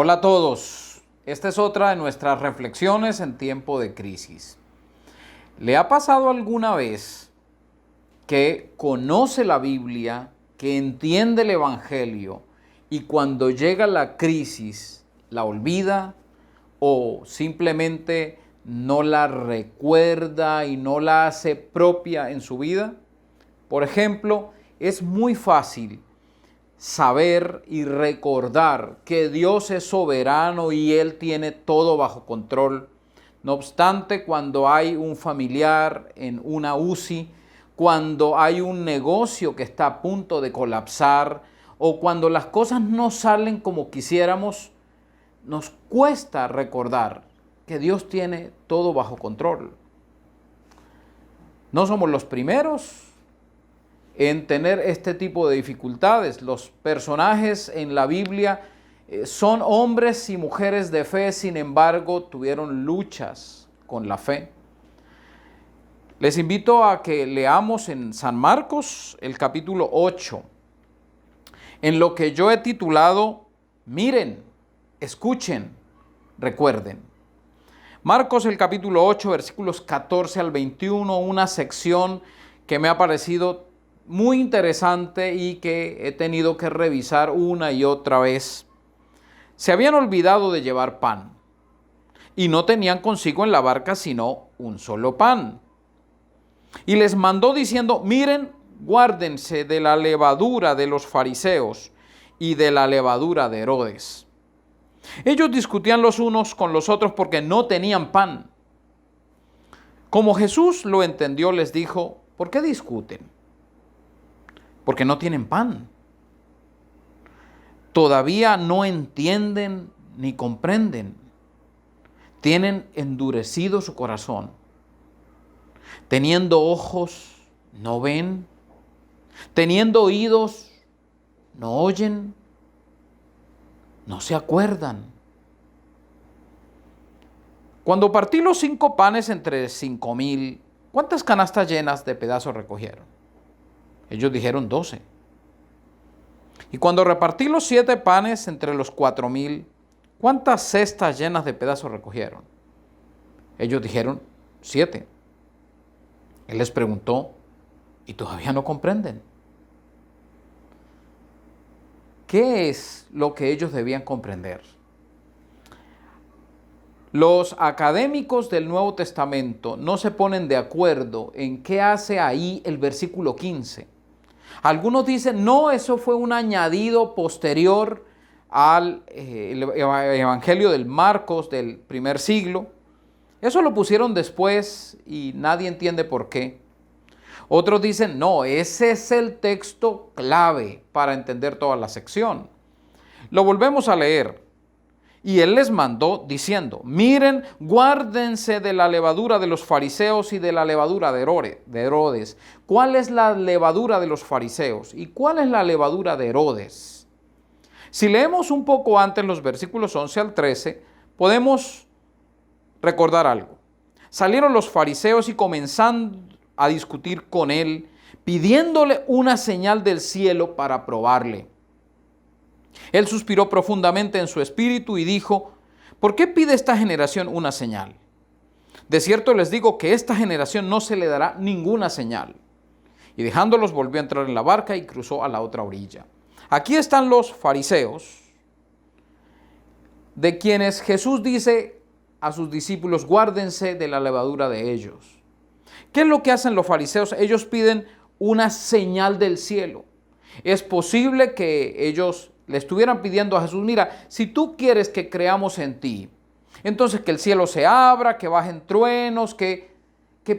Hola a todos, esta es otra de nuestras reflexiones en tiempo de crisis. ¿Le ha pasado alguna vez que conoce la Biblia, que entiende el Evangelio y cuando llega la crisis la olvida o simplemente no la recuerda y no la hace propia en su vida? Por ejemplo, es muy fácil saber y recordar que Dios es soberano y Él tiene todo bajo control. No obstante, cuando hay un familiar en una UCI, cuando hay un negocio que está a punto de colapsar o cuando las cosas no salen como quisiéramos, nos cuesta recordar que Dios tiene todo bajo control. No somos los primeros en tener este tipo de dificultades. Los personajes en la Biblia son hombres y mujeres de fe, sin embargo, tuvieron luchas con la fe. Les invito a que leamos en San Marcos el capítulo 8, en lo que yo he titulado Miren, escuchen, recuerden. Marcos el capítulo 8, versículos 14 al 21, una sección que me ha parecido muy interesante y que he tenido que revisar una y otra vez. Se habían olvidado de llevar pan y no tenían consigo en la barca sino un solo pan. Y les mandó diciendo: miren, guárdense de la levadura de los fariseos y de la levadura de Herodes. Ellos discutían los unos con los otros porque no tenían pan. Como Jesús lo entendió, les dijo: ¿por qué discuten? Porque no tienen pan. Todavía no entienden ni comprenden. Tienen endurecido su corazón. Teniendo ojos, no ven. Teniendo oídos, no oyen. No se acuerdan. Cuando partí los 5 panes entre 5,000, ¿cuántas canastas llenas de pedazos recogieron? Ellos dijeron 12. Y cuando repartí los 7 panes entre los 4,000, ¿cuántas cestas llenas de pedazos recogieron? Ellos dijeron 7. Él les preguntó: ¿y todavía no comprenden? ¿Qué es lo que ellos debían comprender? Los académicos del Nuevo Testamento no se ponen de acuerdo en qué hace ahí el versículo 15. Algunos dicen: no, eso fue un añadido posterior al Evangelio del Marcos del primer siglo. Eso lo pusieron después y nadie entiende por qué. Otros dicen: no, ese es el texto clave para entender toda la sección. Lo volvemos a leer. Y él les mandó diciendo: miren, guárdense de la levadura de los fariseos y de la levadura de Herodes. ¿Cuál es la levadura de los fariseos y cuál es la levadura de Herodes? Si leemos un poco antes los versículos 11 al 13, podemos recordar algo. Salieron los fariseos y comenzando a discutir con él, pidiéndole una señal del cielo para probarle. Él suspiró profundamente en su espíritu y dijo: ¿por qué pide esta generación una señal? De cierto les digo que a esta generación no se le dará ninguna señal. Y dejándolos volvió a entrar en la barca y cruzó a la otra orilla. Aquí están los fariseos, de quienes Jesús dice a sus discípulos: guárdense de la levadura de ellos. ¿Qué es lo que hacen los fariseos? Ellos piden una señal del cielo. Es posible que ellos le estuvieran pidiendo a Jesús: mira, si tú quieres que creamos en ti, entonces que el cielo se abra, que bajen truenos, que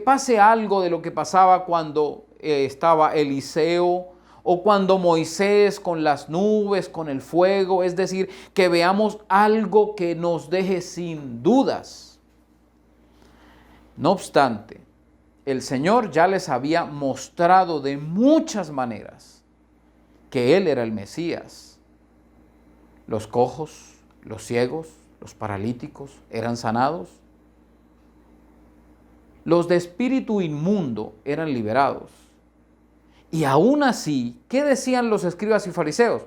pase algo de lo que pasaba cuando estaba Eliseo o cuando Moisés con las nubes, con el fuego, es decir, que veamos algo que nos deje sin dudas. No obstante, el Señor ya les había mostrado de muchas maneras que Él era el Mesías. Los cojos, los ciegos, los paralíticos eran sanados. Los de espíritu inmundo eran liberados. Y aún así, ¿qué decían los escribas y fariseos?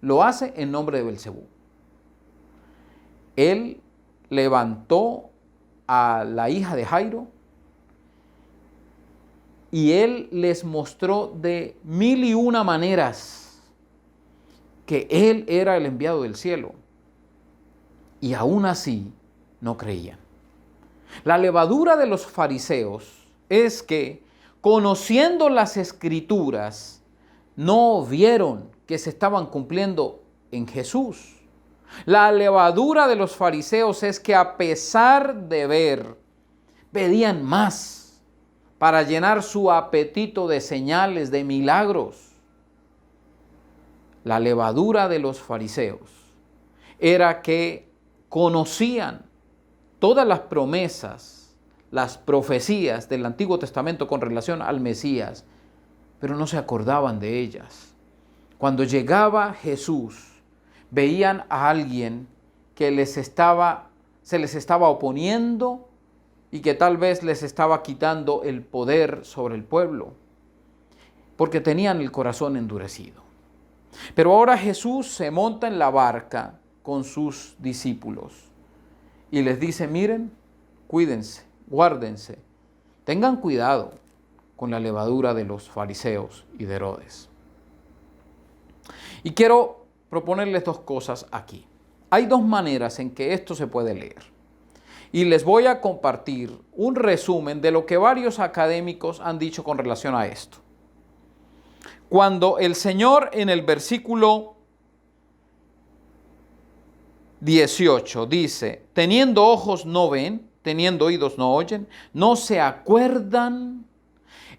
Lo hace en nombre de Belcebú. Él levantó a la hija de Jairo y Él les mostró de 1001 maneras que Él era el enviado del cielo. Y aún así no creían. La levadura de los fariseos es que, conociendo las Escrituras, no vieron que se estaban cumpliendo en Jesús. La levadura de los fariseos es que, a pesar de ver, pedían más para llenar su apetito de señales, de milagros. La levadura de los fariseos era que conocían todas las promesas, las profecías del Antiguo Testamento con relación al Mesías, pero no se acordaban de ellas. Cuando llegaba Jesús, veían a alguien que se les estaba oponiendo y que tal vez les estaba quitando el poder sobre el pueblo, porque tenían el corazón endurecido. Pero ahora Jesús se monta en la barca con sus discípulos y les dice: miren, cuídense, guárdense, tengan cuidado con la levadura de los fariseos y de Herodes. Y quiero proponerles dos cosas aquí. Hay dos maneras en que esto se puede leer. Y les voy a compartir un resumen de lo que varios académicos han dicho con relación a esto. Cuando el Señor en el versículo 18 dice: teniendo ojos no ven, teniendo oídos no oyen, no se acuerdan.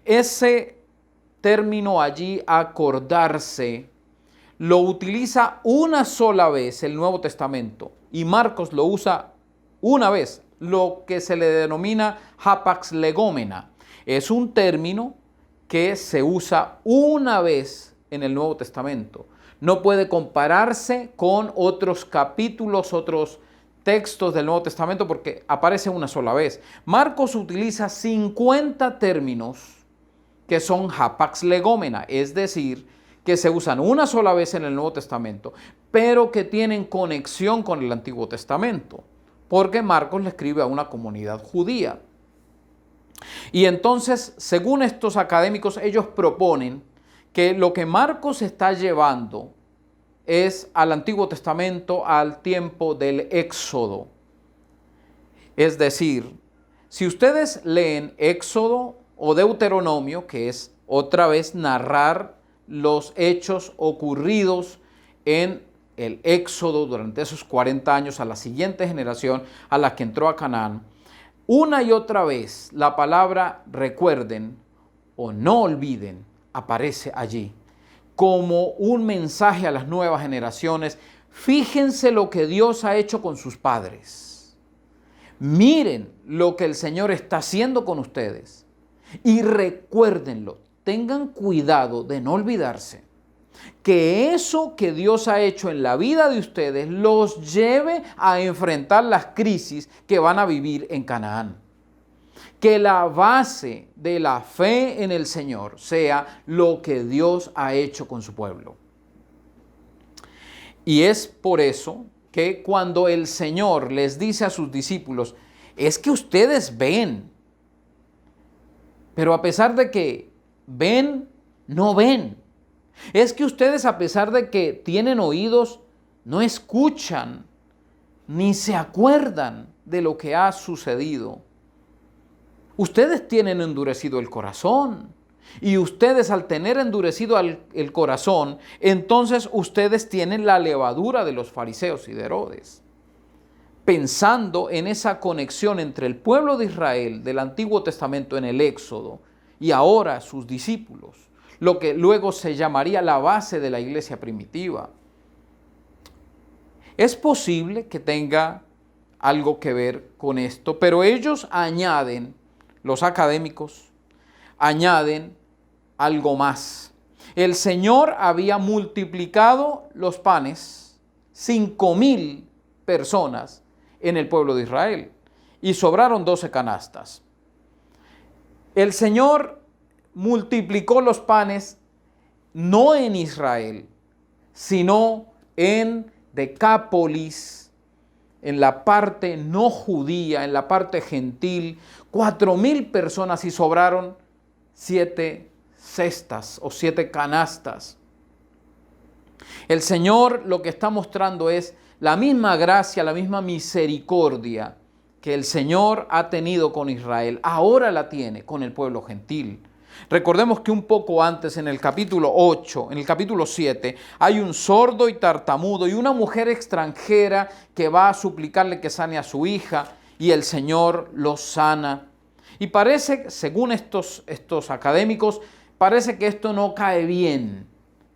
Ese término allí, acordarse, lo utiliza una sola vez el Nuevo Testamento y Marcos lo usa una vez, lo que se le denomina hapax legómena. Es un término que se usa una vez en el Nuevo Testamento. No puede compararse con otros capítulos, otros textos del Nuevo Testamento, porque aparece una sola vez. Marcos utiliza 50 términos que son hapax legómena, es decir, que se usan una sola vez en el Nuevo Testamento, pero que tienen conexión con el Antiguo Testamento, porque Marcos le escribe a una comunidad judía. Y entonces, según estos académicos, ellos proponen que lo que Marcos está llevando es al Antiguo Testamento, al tiempo del Éxodo. Es decir, si ustedes leen Éxodo o Deuteronomio, que es otra vez narrar los hechos ocurridos en el Éxodo durante esos 40 años a la siguiente generación a la que entró a Canaán, una y otra vez la palabra recuerden o no olviden aparece allí como un mensaje a las nuevas generaciones. Fíjense lo que Dios ha hecho con sus padres. Miren lo que el Señor está haciendo con ustedes y recuérdenlo. Tengan cuidado de no olvidarse que eso que Dios ha hecho en la vida de ustedes los lleve a enfrentar las crisis que van a vivir en Canaán. Que la base de la fe en el Señor sea lo que Dios ha hecho con su pueblo. Y es por eso que cuando el Señor les dice a sus discípulos: es que ustedes ven, pero a pesar de que ven, no ven. Es que ustedes, a pesar de que tienen oídos, no escuchan, ni se acuerdan de lo que ha sucedido. Ustedes tienen endurecido el corazón. Y ustedes, al tener endurecido el corazón, entonces ustedes tienen la levadura de los fariseos y de Herodes. Pensando en esa conexión entre el pueblo de Israel del Antiguo Testamento en el Éxodo y ahora sus discípulos, lo que luego se llamaría la base de la iglesia primitiva. Es posible que tenga algo que ver con esto, pero ellos añaden, los académicos, añaden algo más. El Señor había multiplicado los panes, 5,000 personas en el pueblo de Israel, y sobraron 12 canastas. El Señor multiplicó los panes no en Israel, sino en Decápolis, en la parte no judía, en la parte gentil, 4,000 personas y sobraron 7 cestas o 7 canastas. El Señor lo que está mostrando es la misma gracia, la misma misericordia que el Señor ha tenido con Israel, ahora la tiene con el pueblo gentil. Recordemos que un poco antes, en el capítulo 8, en el capítulo 7, hay un sordo y tartamudo y una mujer extranjera que va a suplicarle que sane a su hija y el Señor los sana. Y parece, según estos académicos, parece que esto no cae bien,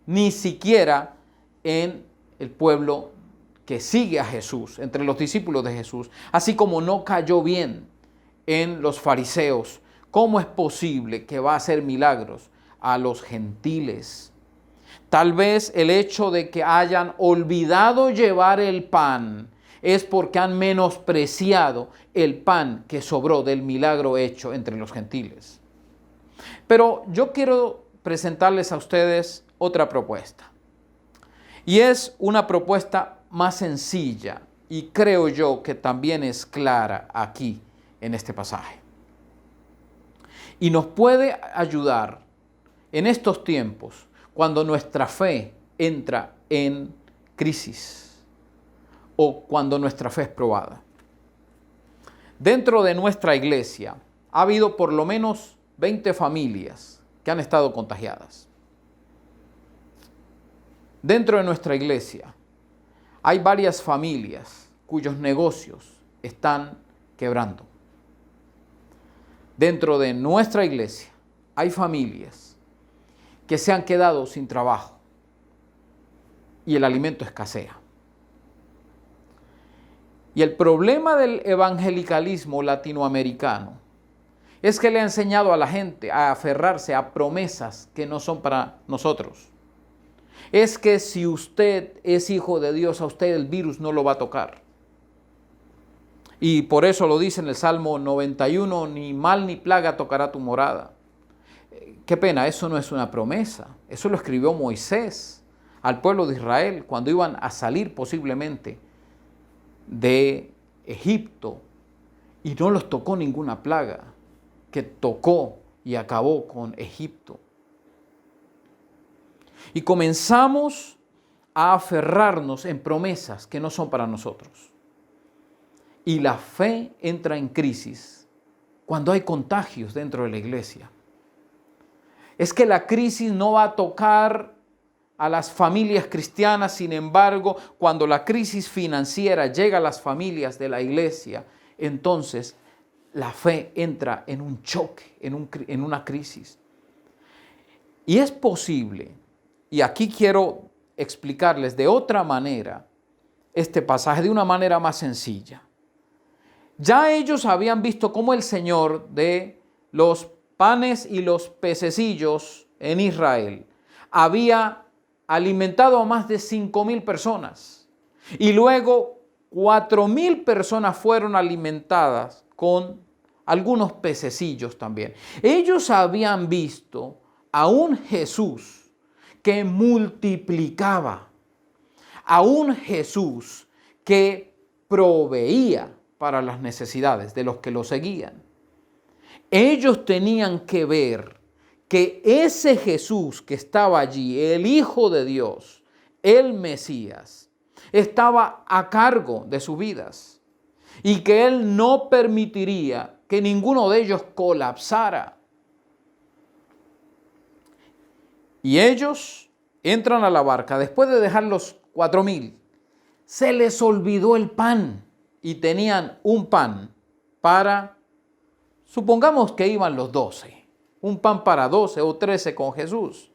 ni siquiera en el pueblo que sigue a Jesús, entre los discípulos de Jesús, así como no cayó bien en los fariseos. ¿Cómo es posible que va a hacer milagros a los gentiles? Tal vez el hecho de que hayan olvidado llevar el pan es porque han menospreciado el pan que sobró del milagro hecho entre los gentiles. Pero yo quiero presentarles a ustedes otra propuesta. Y es una propuesta más sencilla y creo yo que también es clara aquí en este pasaje. Y nos puede ayudar en estos tiempos cuando nuestra fe entra en crisis o cuando nuestra fe es probada. Dentro de nuestra iglesia ha habido por lo menos 20 familias que han estado contagiadas. Dentro de nuestra iglesia hay varias familias cuyos negocios están quebrando. Dentro de nuestra iglesia hay familias que se han quedado sin trabajo y el alimento escasea. Y el problema del evangelicalismo latinoamericano es que le ha enseñado a la gente a aferrarse a promesas que no son para nosotros. Es que si usted es hijo de Dios, a usted el virus no lo va a tocar. Y por eso lo dice en el Salmo 91, ni mal ni plaga tocará tu morada. Qué pena, eso no es una promesa. Eso lo escribió Moisés al pueblo de Israel cuando iban a salir posiblemente de Egipto. Y no los tocó ninguna plaga que tocó y acabó con Egipto. Y comenzamos a aferrarnos en promesas que no son para nosotros. Y la fe entra en crisis cuando hay contagios dentro de la iglesia. Es que la crisis no va a tocar a las familias cristianas, sin embargo, cuando la crisis financiera llega a las familias de la iglesia, entonces la fe entra en un choque, en una crisis. Y es posible, y aquí quiero explicarles de otra manera este pasaje, de una manera más sencilla. Ya ellos habían visto cómo el Señor de los panes y los pececillos en Israel había alimentado a más de 5,000 personas. Y luego 4,000 personas fueron alimentadas con algunos pececillos también. Ellos habían visto a un Jesús que multiplicaba, a un Jesús que proveía para las necesidades de los que lo seguían. Ellos tenían que ver que ese Jesús que estaba allí, el Hijo de Dios, el Mesías, estaba a cargo de sus vidas y que Él no permitiría que ninguno de ellos colapsara. Y ellos entran a la barca, después de dejar los 4,000, se les olvidó el pan y tenían un pan para, supongamos que iban los 12, un pan para 12 o 13 con Jesús.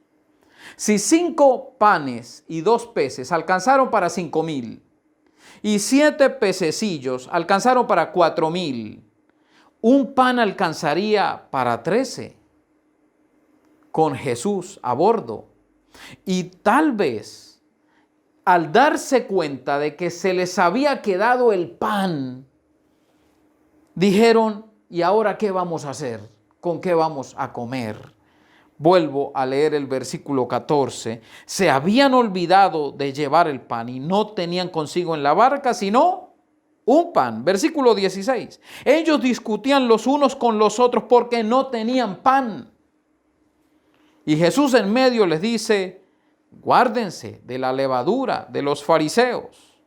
Si 5 panes y 2 peces alcanzaron para 5,000 y 7 pececillos alcanzaron para 4,000, un pan alcanzaría para 13 con Jesús a bordo. Y tal vez al darse cuenta de que se les había quedado el pan, dijeron, ¿y ahora qué vamos a hacer? ¿Con qué vamos a comer? Vuelvo a leer el versículo 14. Se habían olvidado de llevar el pan y no tenían consigo en la barca sino un pan. Versículo 16. Ellos discutían los unos con los otros porque no tenían pan. Y Jesús en medio les dice, guárdense de la levadura de los fariseos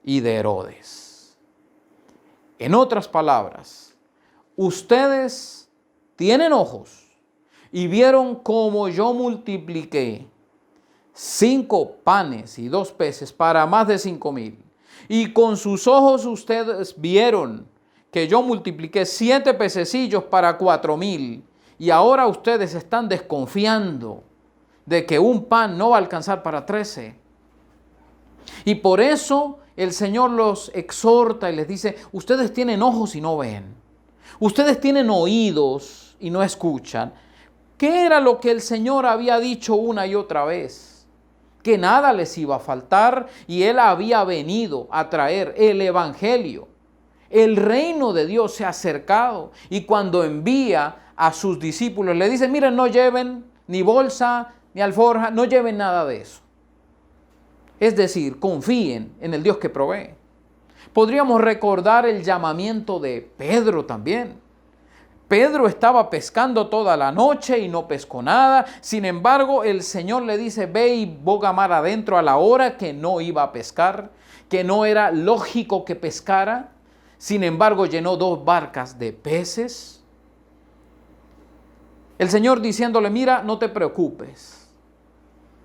y de Herodes. En otras palabras, ustedes tienen ojos y vieron cómo yo multipliqué 5 panes y 2 peces para más de 5,000. Y con sus ojos ustedes vieron que yo multipliqué 7 pececillos para 4,000. Y ahora ustedes están desconfiando de que un pan no va a alcanzar para 13. Y por eso el Señor los exhorta y les dice, ustedes tienen ojos y no ven. Ustedes tienen oídos y no escuchan. ¿Qué era lo que el Señor había dicho una y otra vez? Que nada les iba a faltar y Él había venido a traer el Evangelio. El reino de Dios se ha acercado y cuando envía a sus discípulos le dice, miren, no lleven ni bolsa ni alforja, no lleven nada de eso. Es decir, confíen en el Dios que provee. Podríamos recordar el llamamiento de Pedro también. Pedro estaba pescando toda la noche y no pescó nada. Sin embargo, el Señor le dice, ve y boga mar adentro a la hora que no iba a pescar, que no era lógico que pescara. Sin embargo, llenó 2 barcas de peces. El Señor diciéndole, mira, no te preocupes,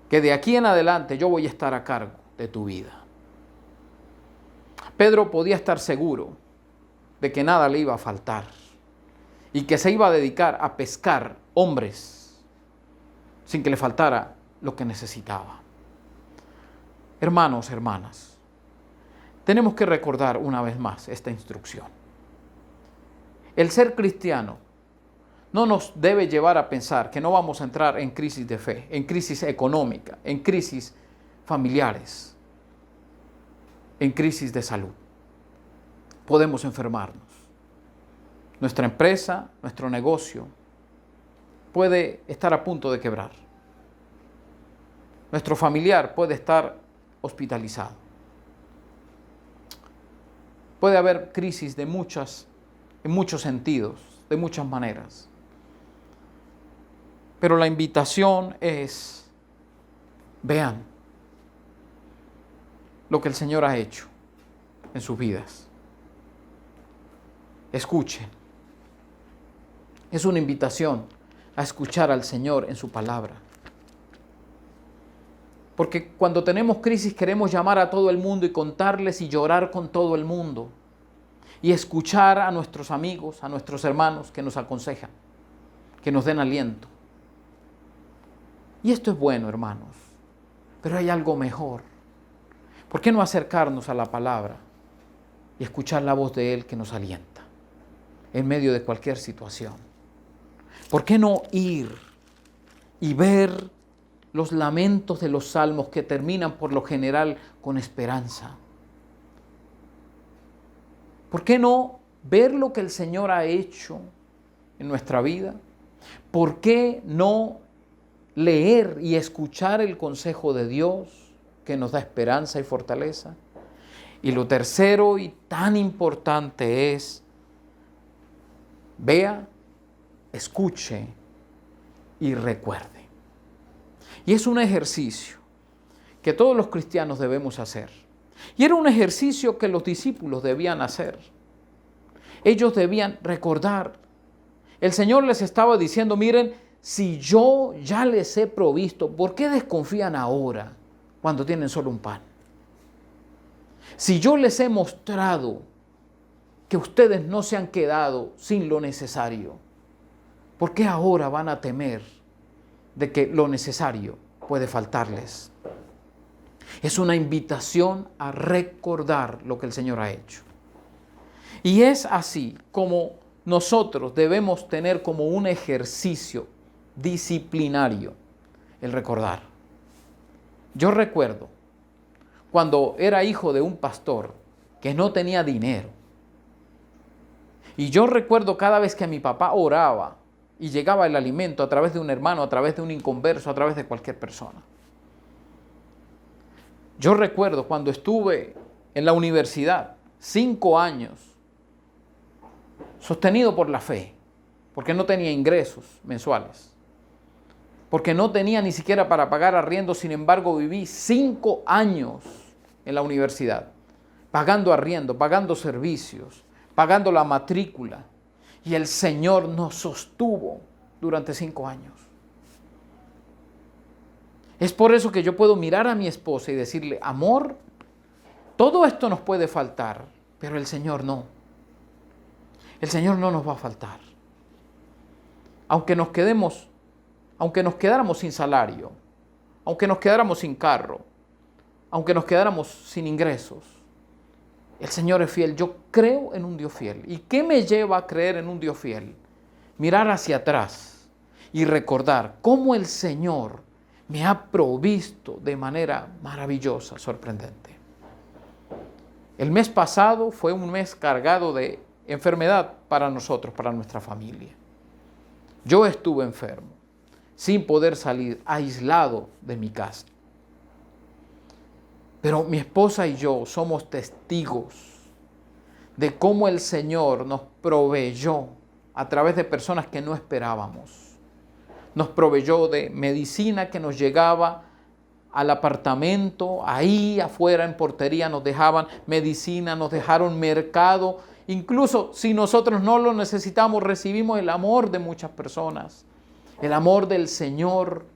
que de aquí en adelante yo voy a estar a cargo de tu vida. Pedro podía estar seguro de que nada le iba a faltar y que se iba a dedicar a pescar hombres sin que le faltara lo que necesitaba. Hermanos, hermanas, tenemos que recordar una vez más esta instrucción. El ser cristiano no nos debe llevar a pensar que no vamos a entrar en crisis de fe, en crisis económica, en crisis familiares, en crisis de salud. Podemos enfermarnos. Nuestra empresa, nuestro negocio puede estar a punto de quebrar. Nuestro familiar puede estar hospitalizado. Puede haber crisis en muchos sentidos, de muchas maneras. Pero la invitación es, vean lo que el Señor ha hecho en sus vidas. Escuchen. Es una invitación a escuchar al Señor en su palabra. Porque cuando tenemos crisis queremos llamar a todo el mundo y contarles y llorar con todo el mundo. Y escuchar a nuestros amigos, a nuestros hermanos que nos aconsejan, que nos den aliento. Y esto es bueno, hermanos, pero hay algo mejor. ¿Por qué no acercarnos a la palabra y escuchar la voz de Él que nos alienta en medio de cualquier situación? ¿Por qué no ir y ver los lamentos de los salmos que terminan por lo general con esperanza? ¿Por qué no ver lo que el Señor ha hecho en nuestra vida? ¿Por qué no leer y escuchar el consejo de Dios que nos da esperanza y fortaleza? Y lo tercero y tan importante es, vea, escuche y recuerde. Y es un ejercicio que todos los cristianos debemos hacer. Y era un ejercicio que los discípulos debían hacer. Ellos debían recordar. El Señor les estaba diciendo, miren, si yo ya les he provisto, ¿por qué desconfían ahora cuando tienen solo un pan? Si yo les he mostrado que ustedes no se han quedado sin lo necesario, ¿por qué ahora van a temer de que lo necesario puede faltarles? Es una invitación a recordar lo que el Señor ha hecho. Y es así como nosotros debemos tener como un ejercicio disciplinario el recordar. Yo recuerdo cuando era hijo de un pastor que no tenía dinero. Y yo recuerdo cada vez que mi papá oraba y llegaba el alimento a través de un hermano, a través de un inconverso, a través de cualquier persona. Yo recuerdo cuando estuve en la universidad, 5 años, sostenido por la fe, porque no tenía ingresos mensuales, porque no tenía ni siquiera para pagar arriendo. Sin embargo, viví 5 años en la universidad, pagando arriendo, pagando servicios, pagando la matrícula, y el Señor nos sostuvo durante 5 años. Es por eso que yo puedo mirar a mi esposa y decirle: amor, todo esto nos puede faltar, pero el Señor no. El Señor no nos va a faltar. Aunque nos quedáramos sin salario, aunque nos quedáramos sin carro, aunque nos quedáramos sin ingresos, el Señor es fiel. Yo creo en un Dios fiel. ¿Y qué me lleva a creer en un Dios fiel? Mirar hacia atrás y recordar cómo el Señor me ha provisto de manera maravillosa, sorprendente. El mes pasado fue un mes cargado de enfermedad para nosotros, para nuestra familia. Yo estuve enfermo, sin poder salir, aislado de mi casa. Pero mi esposa y yo somos testigos de cómo el Señor nos proveyó a través de personas que no esperábamos. Nos proveyó de medicina que nos llegaba al apartamento, ahí afuera en portería nos dejaban medicina, nos dejaron mercado. Incluso si nosotros no lo necesitamos, recibimos el amor de muchas personas, el amor del Señor.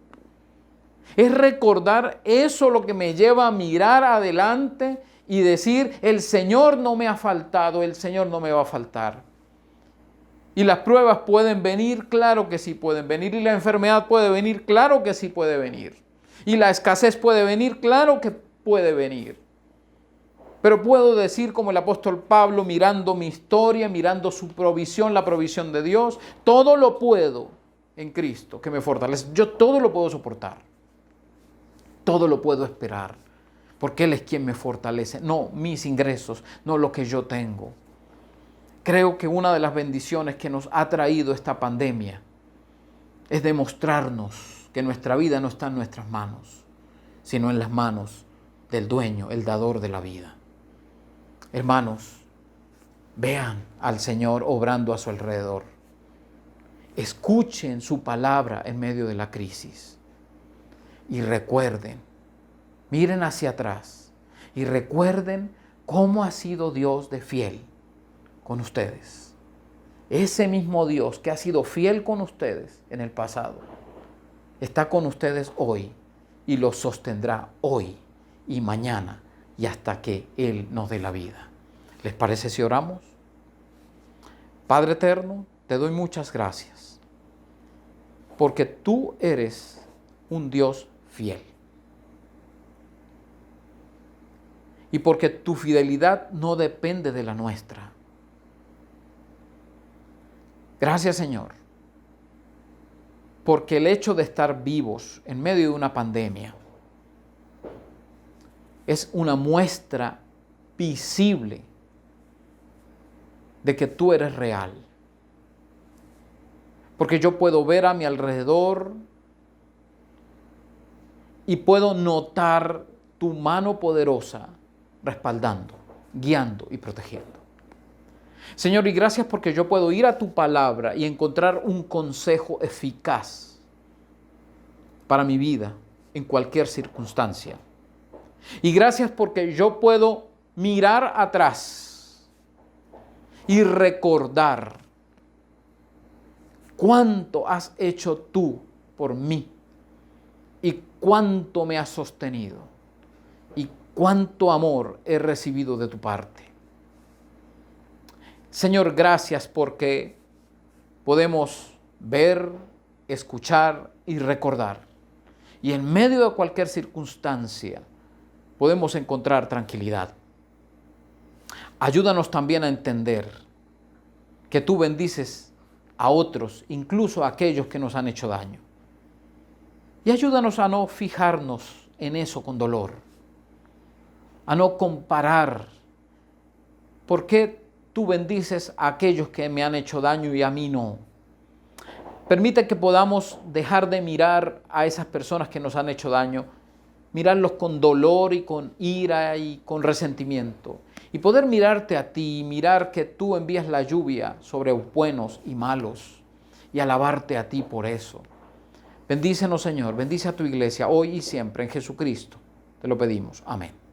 Es recordar eso lo que me lleva a mirar adelante y decir: el Señor no me ha faltado, el Señor no me va a faltar. Y las pruebas pueden venir, claro que sí pueden venir. Y la enfermedad puede venir, claro que sí puede venir. Y la escasez puede venir, claro que puede venir. Pero puedo decir como el apóstol Pablo, mirando mi historia, mirando su provisión, la provisión de Dios: todo lo puedo en Cristo que me fortalece. Yo todo lo puedo soportar. Todo lo puedo esperar. Porque Él es quien me fortalece. No mis ingresos, no lo que yo tengo. Creo que una de las bendiciones que nos ha traído esta pandemia es demostrarnos que nuestra vida no está en nuestras manos, sino en las manos del dueño, el dador de la vida. Hermanos, vean al Señor obrando a su alrededor. Escuchen su palabra en medio de la crisis. Y recuerden, miren hacia atrás y recuerden cómo ha sido Dios de fiel con ustedes. Ese mismo Dios que ha sido fiel con ustedes en el pasado, está con ustedes hoy y los sostendrá hoy y mañana y hasta que Él nos dé la vida. ¿Les parece si oramos? Padre eterno, te doy muchas gracias porque tú eres un Dios fiel. Y porque tu fidelidad no depende de la nuestra. Gracias, Señor, porque el hecho de estar vivos en medio de una pandemia es una muestra visible de que tú eres real. Porque yo puedo ver a mi alrededor y puedo notar tu mano poderosa respaldando, guiando y protegiendo. Señor, y gracias porque yo puedo ir a tu palabra y encontrar un consejo eficaz para mi vida en cualquier circunstancia. Y gracias porque yo puedo mirar atrás y recordar cuánto has hecho tú por mí y cuánto me has sostenido y cuánto amor he recibido de tu parte. Señor, gracias porque podemos ver, escuchar y recordar. Y en medio de cualquier circunstancia podemos encontrar tranquilidad. Ayúdanos también a entender que tú bendices a otros, incluso a aquellos que nos han hecho daño. Y ayúdanos a no fijarnos en eso con dolor, a no comparar. ¿Por qué tú bendices a aquellos que me han hecho daño y a mí no? Permite que podamos dejar de mirar a esas personas que nos han hecho daño mirarlos con dolor y con ira y con resentimiento. Y poder mirarte a ti y mirar que tú envías la lluvia sobre buenos y malos y alabarte a ti por eso. Bendícenos, Señor, bendice a tu iglesia hoy y siempre en Jesucristo. Te lo pedimos. Amén.